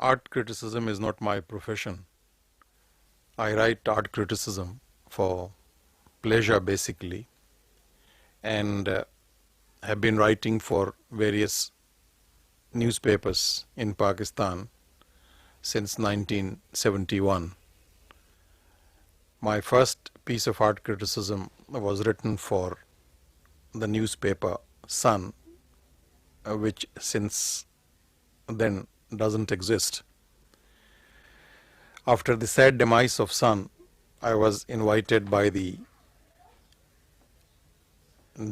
art criticism is not my profession. I write art criticism for pleasure basically, and have been writing for various newspapers in Pakistan since 1971. My first piece of art criticism was written for the newspaper Sun, which since then doesn't exist. After the sad demise of Sun, I was invited by the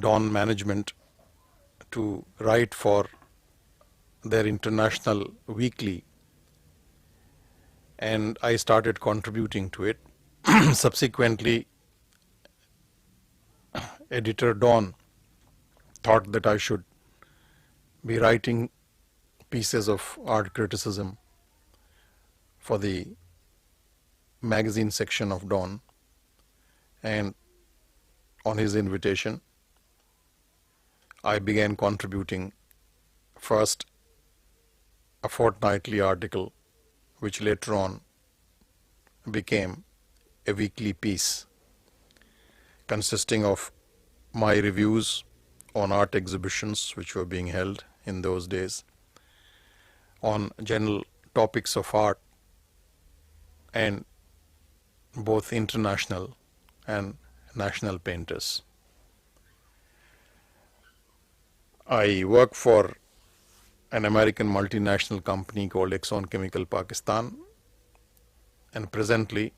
Dawn management to write for their international weekly, and I started contributing to it. Subsequently, editor Dawn thought that I should be writing pieces of art criticism for the magazine section of Dawn, and on his invitation I began contributing first a fortnightly article, which later on became a weekly piece consisting of my reviews on art exhibitions which were being held in those days, on general topics of art and both international and national painters. I work for an American multinational company called Exxon Chemical Pakistan, and presently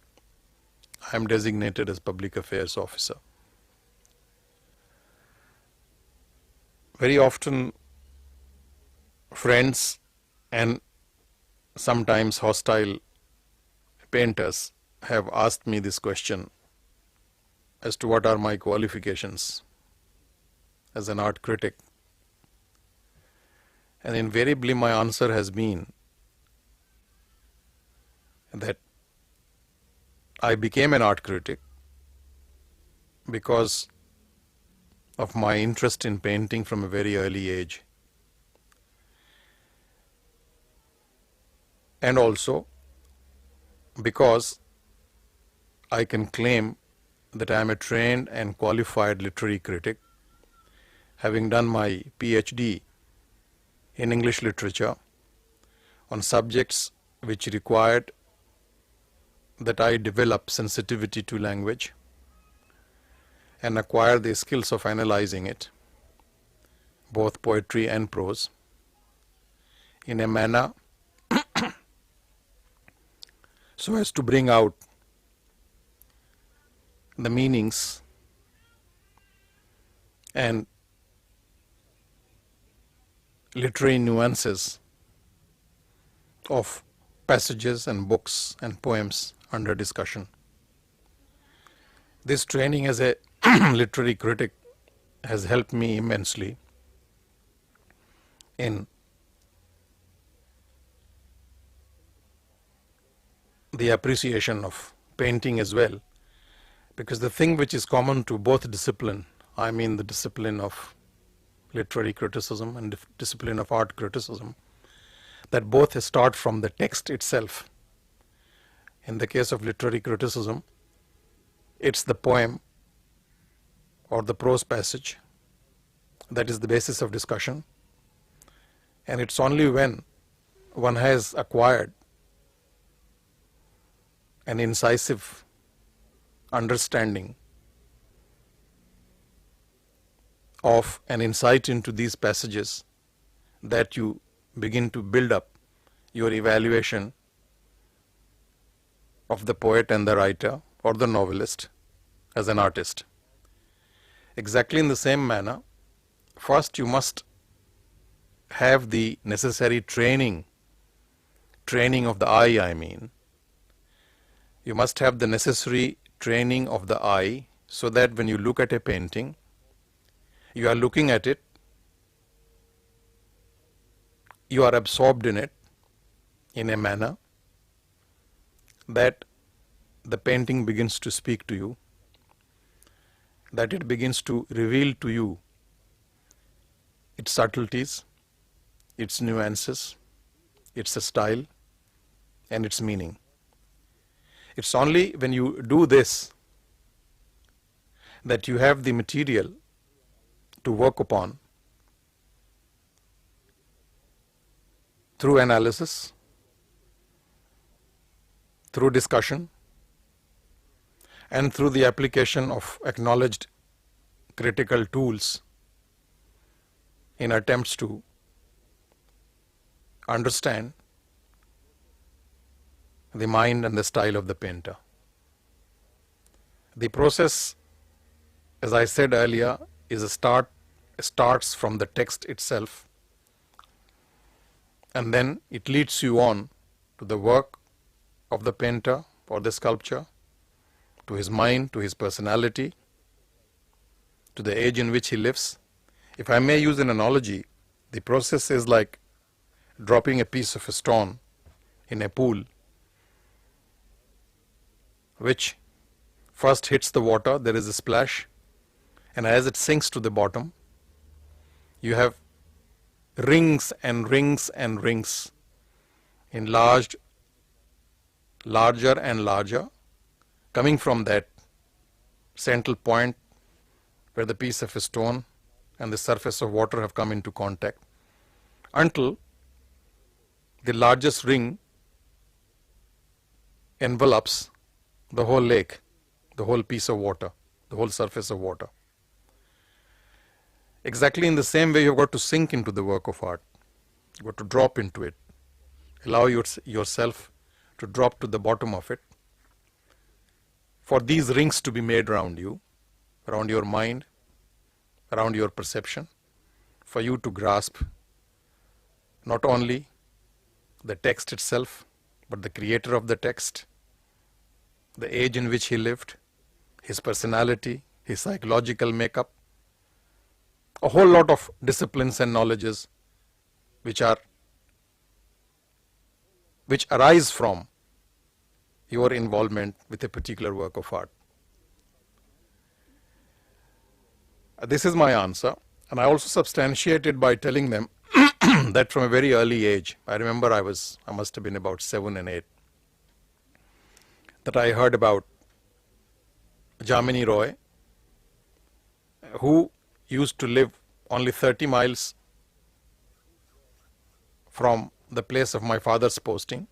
I am designated as Public Affairs Officer. Very often friends and sometimes hostile painters have asked me this question as to what are my qualifications as an art critic. And invariably my answer has been that I became an art critic because of my interest in painting from a very early age, and also because I can claim that I am a trained and qualified literary critic, having done my PhD in English literature on subjects which required that I develop sensitivity to language and acquire the skills of analyzing it, both poetry and prose, in a manner so as to bring out the meanings and literary nuances of passages and books and poems under discussion. This training as a literary critic has helped me immensely in the appreciation of painting as well, because the thing which is common to both discipline, I mean the discipline of literary criticism and discipline of art criticism, that both start from the text itself. In the case of literary criticism, it's the poem or the prose passage that is the basis of discussion, and it's only when one has acquired an incisive understanding of an insight into these passages that you begin to build up your evaluation of the poet and the writer or the novelist as an artist. Exactly in the same manner, first you must have the necessary training of the eye, I mean. You must have the necessary training of the eye so that when you look at a painting, you are looking at it, you are absorbed in it in a manner that the painting begins to speak to you, that it begins to reveal to you its subtleties, its nuances, its style, and its meaning. It's only when you do this that you have the material to work upon through analysis, through discussion, and through the application of acknowledged critical tools in attempts to understand the mind and the style of the painter. The process, as I said earlier, starts from the text itself, and then it leads you on to the work of the painter or the sculpture, to his mind, to his personality, to the age in which he lives. If I may use an analogy, the process is like dropping a piece of a stone in a pool, which first hits the water, there is a splash, and as it sinks to the bottom, you have rings and rings and rings, enlarged, larger and larger, coming from that central point where the piece of a stone and the surface of water have come into contact, until the largest ring envelops the whole lake, the whole piece of water, the whole surface of water. Exactly in the same way, you've got to sink into the work of art. You've got to drop into it. Allow yourself to drop to the bottom of it. For these rings to be made around you, around your mind, around your perception, for you to grasp not only the text itself, but the creator of the text, the age in which he lived, his personality, his psychological makeup, a whole lot of disciplines and knowledges which arise from your involvement with a particular work of art. This is my answer, and I also substantiated by telling them that from a very early age, I remember I must have been about 7 and 8, that I heard about Jamini Roy, who used to live only 30 miles from the place of my father's posting,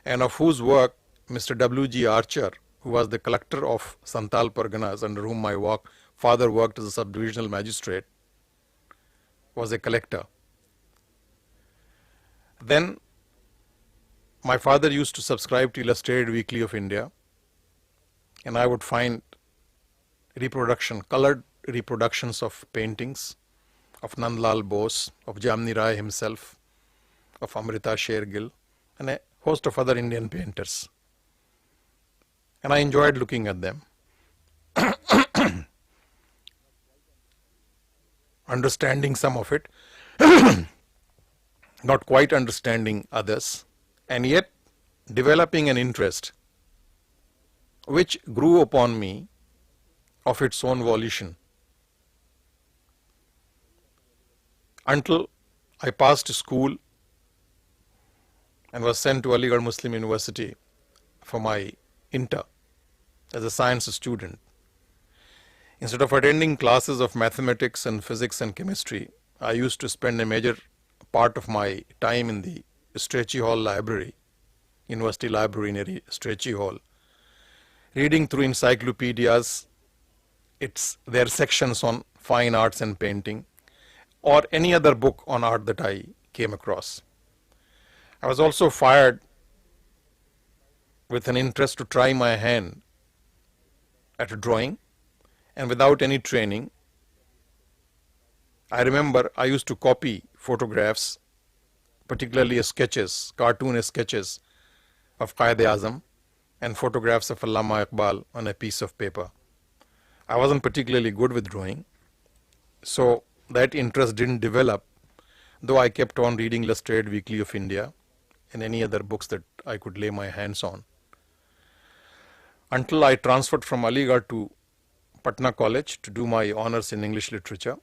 and of whose work Mr. W.G. Archer, who was the collector of Santal Parganas, under whom my father worked as a sub-divisional magistrate, was a collector. Then my father used to subscribe to Illustrated Weekly of India, and I would find colored reproductions of paintings of Nandlal Bose, of Jamni Rai himself, of Amrita Shergill, and a host of other Indian painters. And I enjoyed looking at them, understanding some of it, not quite understanding others, and yet developing an interest which grew upon me of its own volition, until I passed school and was sent to Aligarh Muslim University for my inter as a science student. Instead of attending classes of mathematics and physics and chemistry, I used to spend a major part of my time in the Strachey Hall Library, University Library near Strachey Hall, reading through encyclopedias, their sections on fine arts and painting, or any other book on art that I came across. I was also fired with an interest to try my hand at drawing, and without any training. I remember I used to copy photographs, particularly sketches, cartoon sketches of Quaid-e-Azam and photographs of Allama Iqbal on a piece of paper. I wasn't particularly good with drawing, so that interest didn't develop, though I kept on reading Illustrated Weekly of India and any other books that I could lay my hands on, until I transferred from Aligarh to Patna College to do my honors in English literature.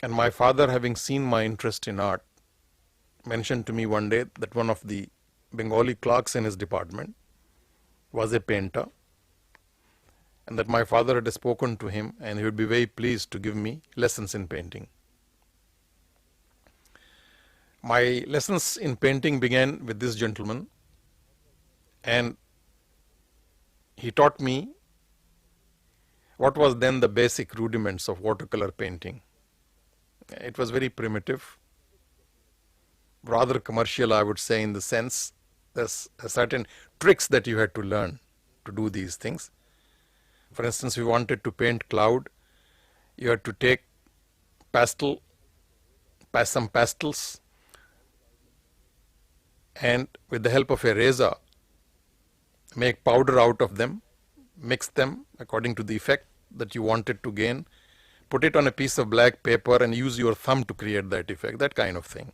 And my father, having seen my interest in art, mentioned to me one day that one of the Bengali clerks in his department was a painter, and that my father had spoken to him and he would be very pleased to give me lessons in painting. My lessons in painting began with this gentleman, and he taught me what was then the basic rudiments of watercolor painting. It was very primitive, rather commercial, I would say, in the sense there's certain tricks that you had to learn to do these things. For instance, if you wanted to paint cloud, you had to take some pastels, and with the help of a razor make powder out of them, mix them according to the effect that you wanted to gain, put it on a piece of black paper and use your thumb to create that effect, that kind of thing.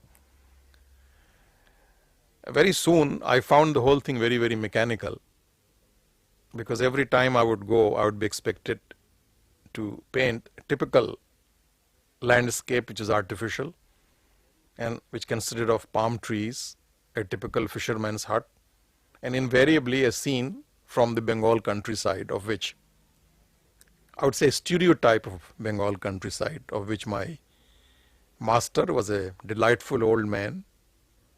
Very soon I found the whole thing very, very mechanical, because every time I would go, I would be expected to paint a typical landscape which is artificial and which consisted of palm trees, a typical fisherman's hut, and invariably a scene from the Bengal countryside, of which I would say stereotype of Bengal countryside, of which my master was a delightful old man,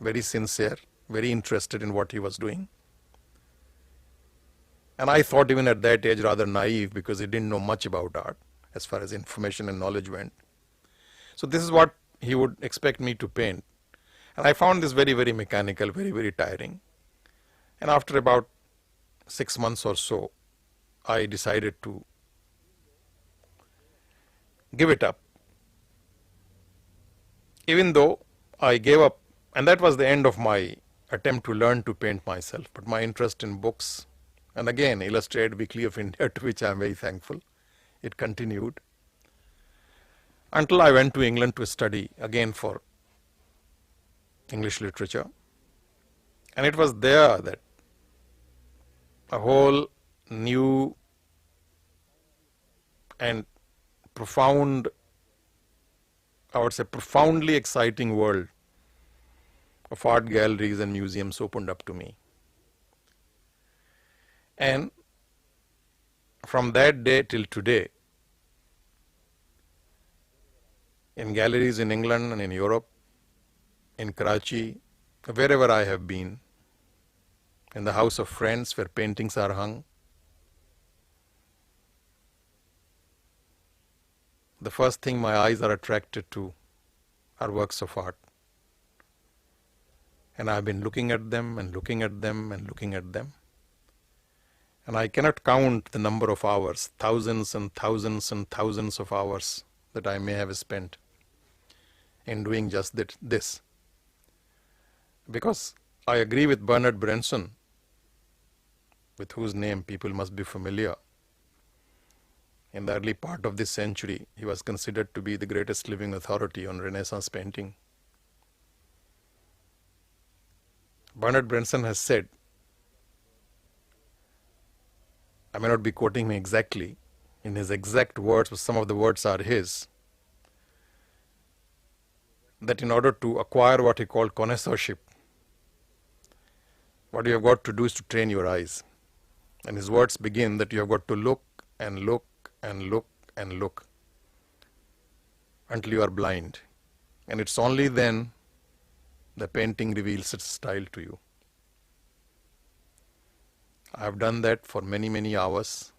very sincere, very interested in what he was doing. And I thought even at that age rather naive, because he didn't know much about art as far as information and knowledge went. So this is what he would expect me to paint. And I found this very, very mechanical, very, very tiring. And after about 6 months or so, I decided to give it up. Even though I gave up, and that was the end of my attempt to learn to paint myself, but my interest in books, and again Illustrated Weekly of India, to which I am very thankful, it continued until I went to England to study again for English literature. And it was there that a whole new and profound, I would say profoundly exciting world of art galleries and museums opened up to me. And from that day till today, in galleries in England and in Europe, in Karachi, wherever I have been, in the house of friends where paintings are hung, the first thing my eyes are attracted to are works of art. And I've been looking at them and looking at them and looking at them. And I cannot count the number of hours, thousands and thousands and thousands of hours that I may have spent in doing just this. Because I agree with Bernard Brenson, with whose name people must be familiar. In the early part of this century, he was considered to be the greatest living authority on Renaissance painting. Bernard Brenson has said, I may not be quoting him exactly in his exact words, but some of the words are his, that in order to acquire what he called connoisseurship, what you have got to do is to train your eyes. And his words begin that you have got to look and look and look and look until you are blind. And it's only then the painting reveals its style to you. I have done that for many, many hours.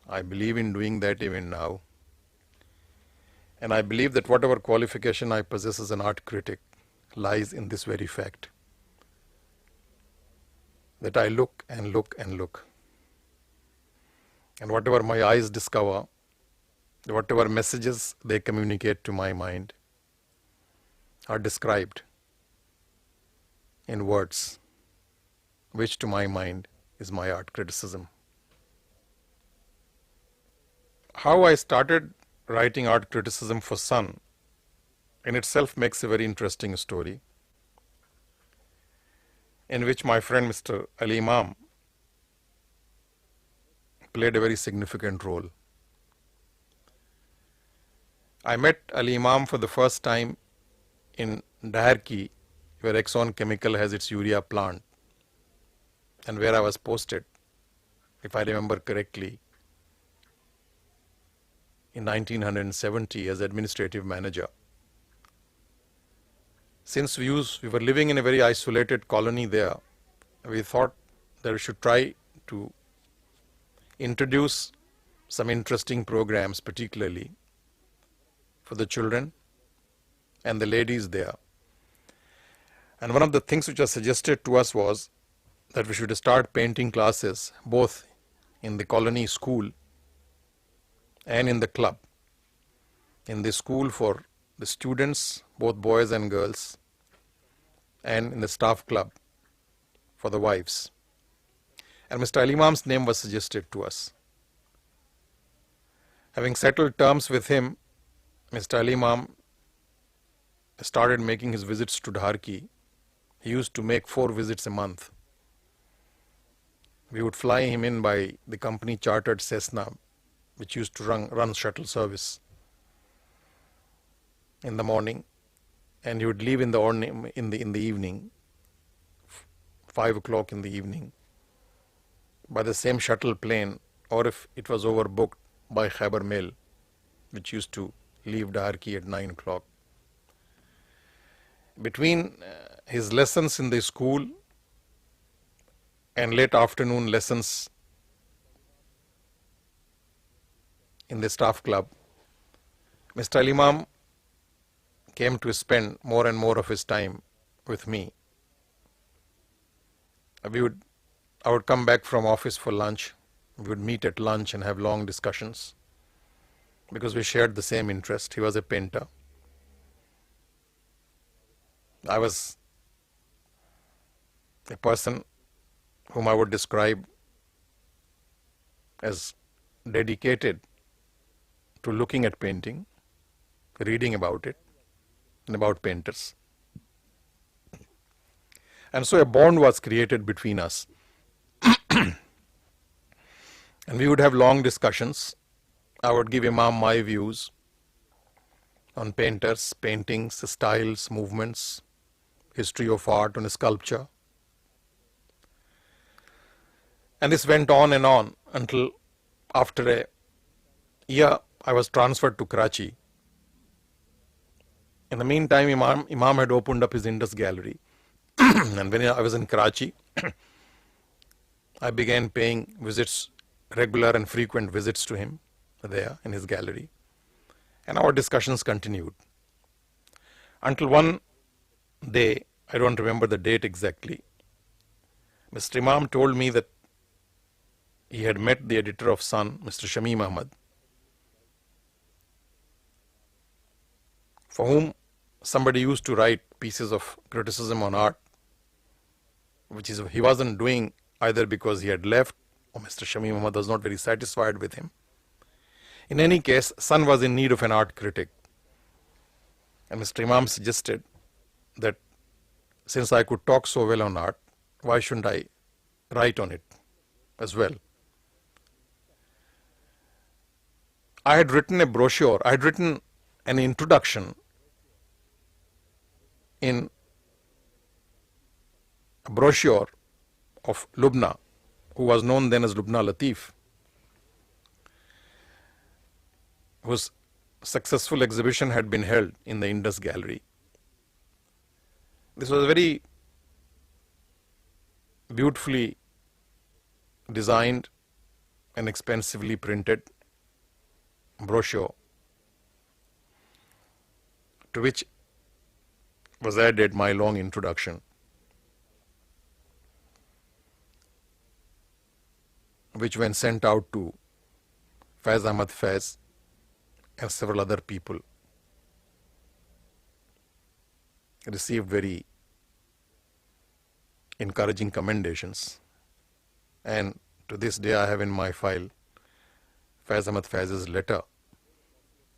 I believe in doing that even now. And I believe that whatever qualification I possess as an art critic lies in this very fact, that I look and look and look. And whatever my eyes discover, whatever messages they communicate to my mind, are described in words, which to my mind is my art criticism. How I started writing art criticism for Sun in itself makes a very interesting story, in which my friend Mr. Ali Imam played a very significant role. I met Ali Imam for the first time in Daharki, where Exxon Chemical has its urea plant, and where I was posted, if I remember correctly, in 1970 as administrative manager. Since we were living in a very isolated colony there, we thought that we should try to introduce some interesting programs, particularly for the children and the ladies there. And one of the things which was suggested to us was that we should start painting classes both in the colony school and in the club. In the school for the students, both boys and girls, and in the staff club for the wives. And Mr. Ali Imam's name was suggested to us. Having settled terms with him, Mr. Ali Imam started making his visits to Daharki. He used to make 4 visits a month. We would fly him in by the company chartered Cessna, which used to run shuttle service in the morning, and he would leave in the evening, 5 o'clock in the evening, by the same shuttle plane, or if it was overbooked, by Khyber Mail, which used to leave Daharki at 9 o'clock. Between his lessons in the school and late afternoon lessons in the staff club, Mr. Ali Imam came to spend more and more of his time with me. I would come back from office for lunch. We would meet at lunch and have long discussions because we shared the same interest. He was a painter. I was a person whom I would describe as dedicated to looking at painting, reading about it, and about painters. And so a bond was created between us. And we would have long discussions. I would give Imam my views on painters, paintings, styles, movements, history of art, on sculpture. And this went on and on until after a year I was transferred to Karachi. In the meantime, Imam had opened up his Indus Gallery. And when I was in Karachi, I began paying visits, regular and frequent visits to him there in his gallery. And our discussions continued. Until one day, I don't remember the date exactly, Mr. Imam told me that he had met the editor of Sun, Mr. Shamim Ahmad, for whom somebody used to write pieces of criticism on art, which he wasn't doing either because he had left or Mr. Shamim Ahmad was not very satisfied with him. In any case, Sun was in need of an art critic. And Mr. Imam suggested that since I could talk so well on art, why shouldn't I write on it as well? I had written a brochure, I had written an introduction in a brochure of Lubna, who was known then as Lubna Latif, whose successful exhibition had been held in the Indus Gallery. This was a very beautifully designed and expensively printed brochure, to which was added my long introduction, which when sent out to Faiz Ahmad Faiz and several other people, received very encouraging commendations. And to this day I have in my file Faiz Ahmad Faiz's letter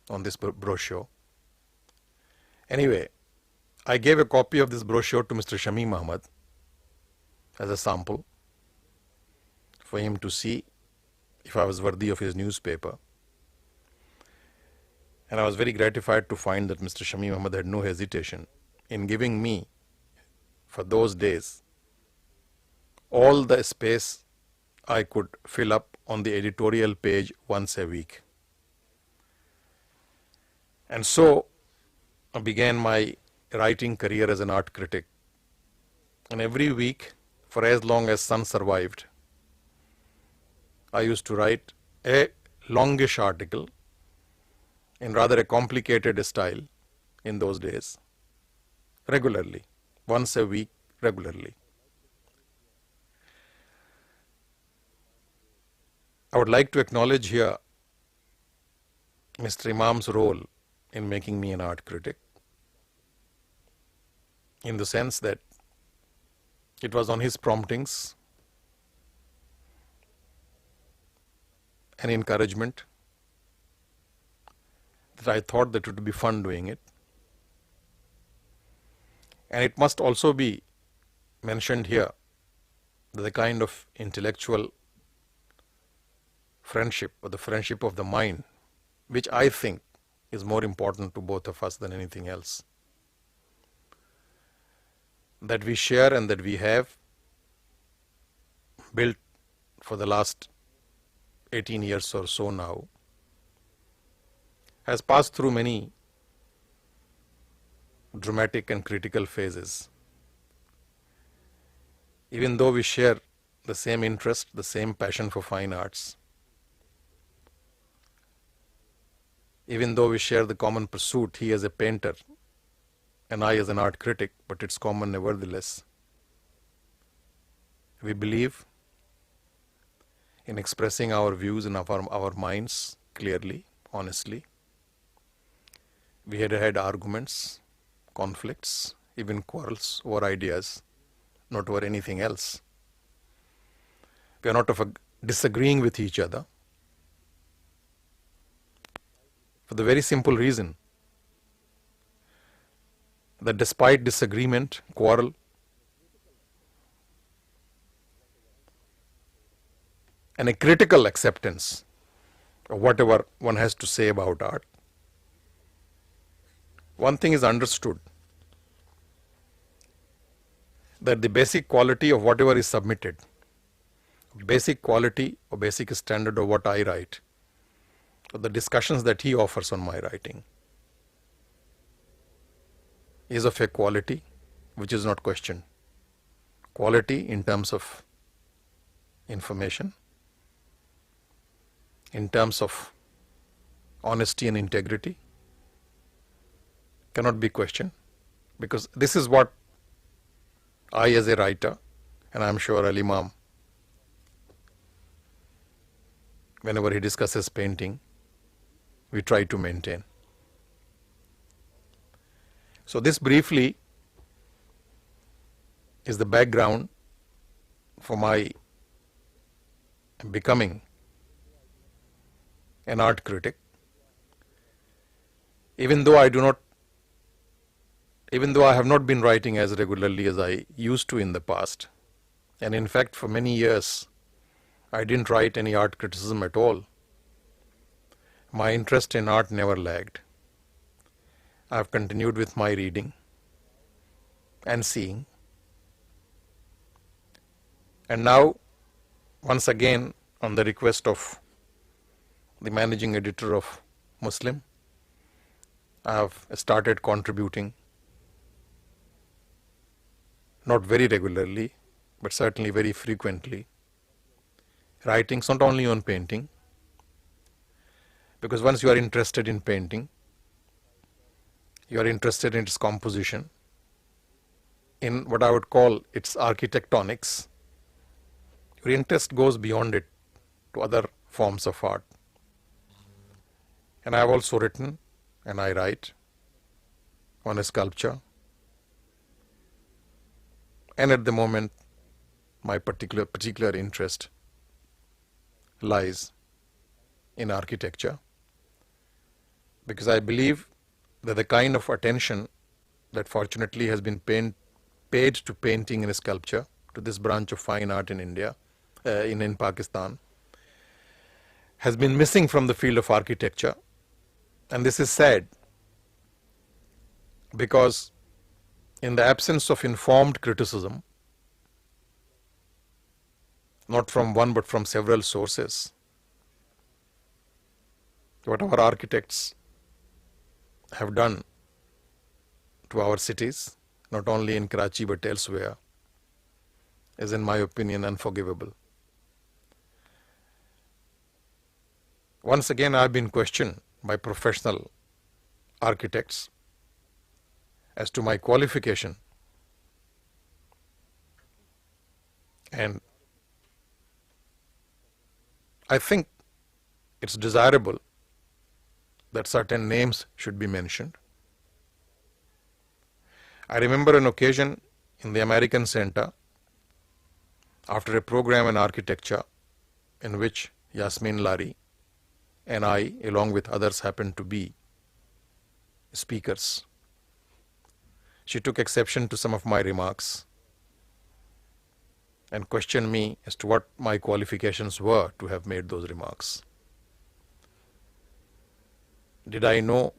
on this brochure. Anyway, I gave a copy of this brochure to Mr. Shamim Ahmad as a sample for him to see if I was worthy of his newspaper. And I was very gratified to find that Mr. Shamim Ahmad had no hesitation in giving me, for those days, all the space I could fill up on the editorial page once a week. And so I began my writing career as an art critic. And every week, for as long as Sun survived, I used to write a longish article in rather a complicated style in those days, regularly, once a week, regularly. I would like to acknowledge here Mr. Imam's role in making me an art critic, in the sense that it was on his promptings and encouragement that I thought that it would be fun doing it. And it must also be mentioned here that the kind of intellectual friendship, or the friendship of the mind, which I think is more important to both of us than anything else, that we share and that we have built for the last 18 years or so now, has passed through many dramatic and critical phases. Even though we share the same interest, the same passion for fine arts, even though we share the common pursuit, he as a painter and I as an art critic, but it's common nevertheless. We believe in expressing our views and our minds clearly, honestly. We had had arguments, conflicts, even quarrels over ideas, not over anything else. We are not disagreeing with each other, for the very simple reason that despite disagreement, quarrel, and a critical acceptance of whatever one has to say about art, one thing is understood, that the basic quality of whatever is submitted, basic quality or basic standard of what I write, or the discussions that he offers on my writing, is of a quality which is not questioned. Quality in terms of information, in terms of honesty and integrity, cannot be questioned, because this is what I as a writer, and I am sure Al Imam, whenever he discusses painting, we try to maintain. So this briefly is the background for my becoming an art critic. Even though I have not been writing as regularly as I used to in the past, and in fact for many years I didn't write any art criticism at all, my interest in art never lagged. I have continued with my reading and seeing. And now, once again, on the request of the managing editor of Muslim, I have started contributing, not very regularly, but certainly very frequently, writings not only on painting, because once you are interested in painting, you are interested in its composition, in what I would call its architectonics. Your interest goes beyond it to other forms of art. And I have also written and I write on a sculpture. And at the moment, my particular interest lies in architecture, because I believe that the kind of attention that fortunately has been paid to painting and sculpture, to this branch of fine art in India, in Pakistan, has been missing from the field of architecture. And this is sad, because in the absence of informed criticism, not from one but from several sources, what our architects have done to our cities, not only in Karachi but elsewhere, is in my opinion unforgivable. Once again, I have been questioned by professional architects as to my qualification, and I think it's desirable that certain names should be mentioned. I remember an occasion in the American Center after a program in architecture in which Yasmin Lari and I, along with others, happened to be speakers. She took exception to some of my remarks and questioned me as to what my qualifications were to have made those remarks. Did I know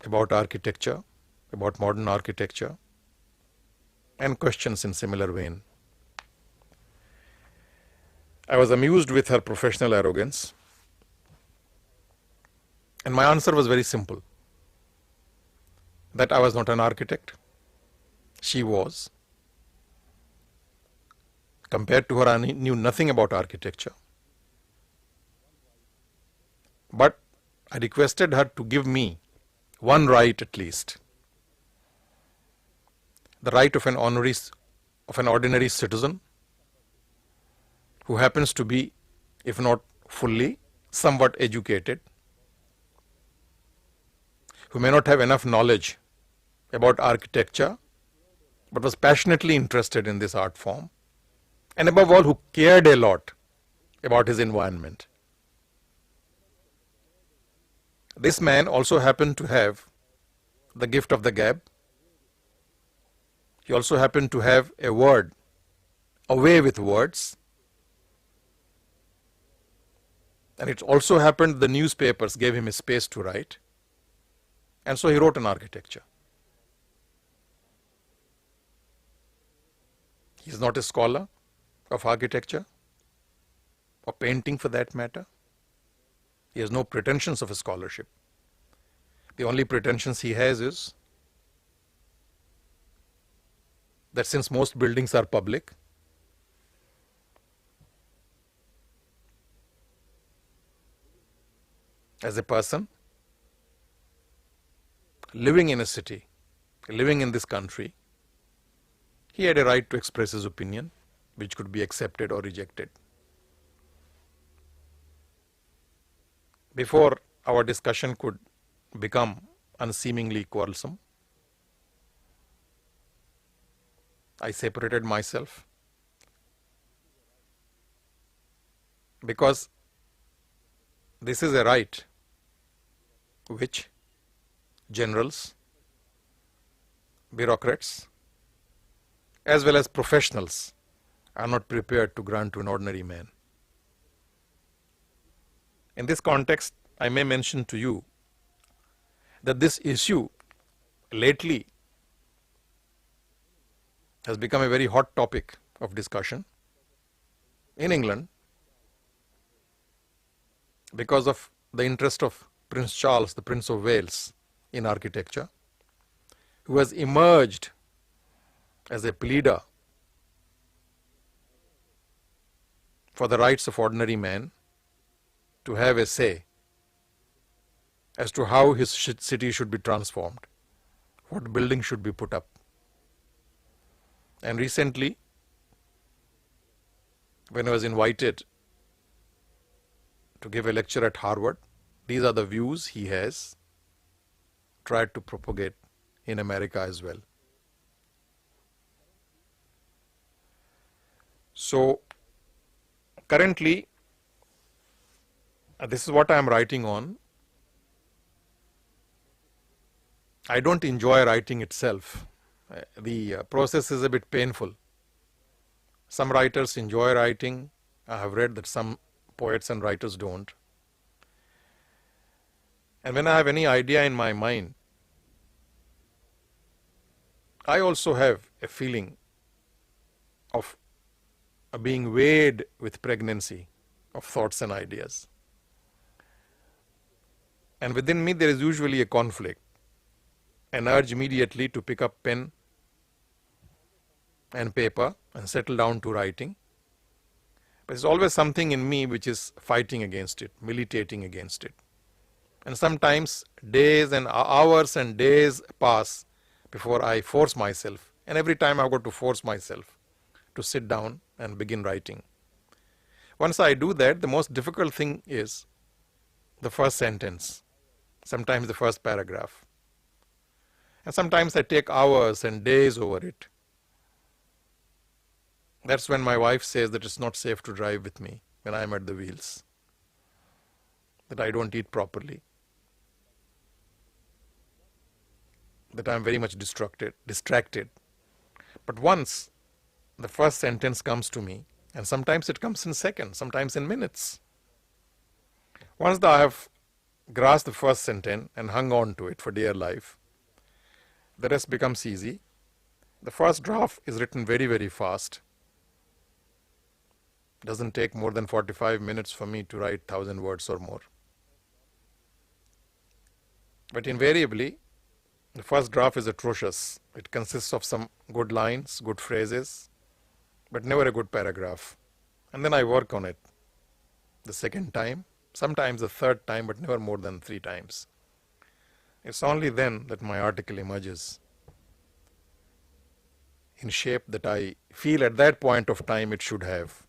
about architecture, about modern architecture, and questions in similar vein. I was amused with her professional arrogance, and my answer was very simple, that I was not an architect. She was. Compared to her, I knew nothing about architecture. But I requested her to give me one right at least, the right of an ordinary citizen who happens to be, if not fully, somewhat educated, who may not have enough knowledge about architecture, but was passionately interested in this art form, and above all, who cared a lot about his environment. This man also happened to have the gift of the gab. He also happened to have a way with words. And it also happened the newspapers gave him a space to write. And so he wrote on architecture. He is not a scholar of architecture or painting for that matter. He has no pretensions of a scholarship. The only pretensions he has is that since most buildings are public, as a person living in a city, living in this country, he had a right to express his opinion, which could be accepted or rejected. Before our discussion could become unseemingly quarrelsome, I separated myself, because this is a right which generals, bureaucrats, as well as professionals are not prepared to grant to an ordinary man. In this context, I may mention to you that this issue lately has become a very hot topic of discussion in England because of the interest of Prince Charles, the Prince of Wales, in architecture, who has emerged as a pleader for the rights of ordinary man to have a say as to how his city should be transformed, what building should be put up. And recently, when I was invited to give a lecture at Harvard, these are the views he has tried to propagate in America as well. So currently, this is what I am writing on. I don't enjoy writing itself. The process is a bit painful. Some writers enjoy writing. I have read that some poets and writers don't. And when I have any idea in my mind, I also have a feeling of being weighed with pregnancy of thoughts and ideas. And within me there is usually a conflict, an urge immediately to pick up pen and paper and settle down to writing. But there's always something in me which is fighting against it, militating against it. And sometimes days and hours and days pass before I force myself. And every time I've got to force myself to sit down and begin writing. Once I do that, the most difficult thing is the first sentence, sometimes the first paragraph. And sometimes I take hours and days over it. That's when my wife says that it's not safe to drive with me when I'm at the wheels, that I don't eat properly, that I'm very much distracted. But once the first sentence comes to me, and sometimes it comes in seconds, sometimes in minutes. Once I have grasped the first sentence and hung on to it for dear life, the rest becomes easy. The first draft is written very, very fast. It doesn't take more than 45 minutes for me to write 1,000 words or more. But invariably, the first draft is atrocious. It consists of some good lines, good phrases, but never a good paragraph. And then I work on it the second time, sometimes the third time, but never more than 3 times. It's only then that my article emerges in shape that I feel at that point of time it should have.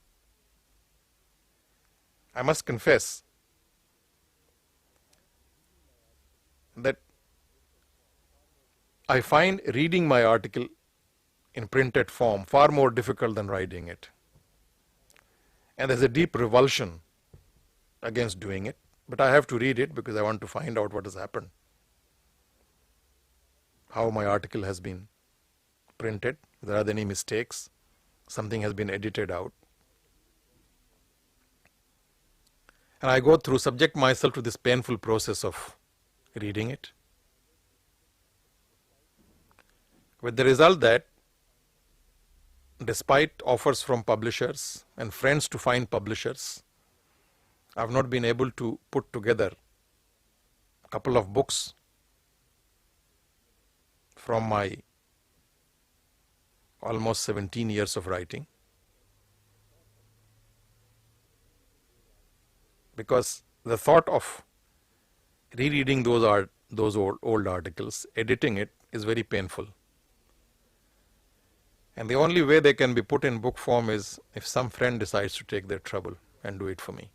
I must confess that I find reading my article in printed form far more difficult than writing it. And there's a deep revulsion against doing it, but I have to read it because I want to find out what has happened, how my article has been printed, if there are any mistakes, something has been edited out. And I go through, subject myself to this painful process of reading it, with the result that despite offers from publishers and friends to find publishers, I have not been able to put together a couple of books from my almost 17 years of writing, because the thought of rereading those old articles, editing it, is very painful. And the only way they can be put in book form is if some friend decides to take their trouble and do it for me.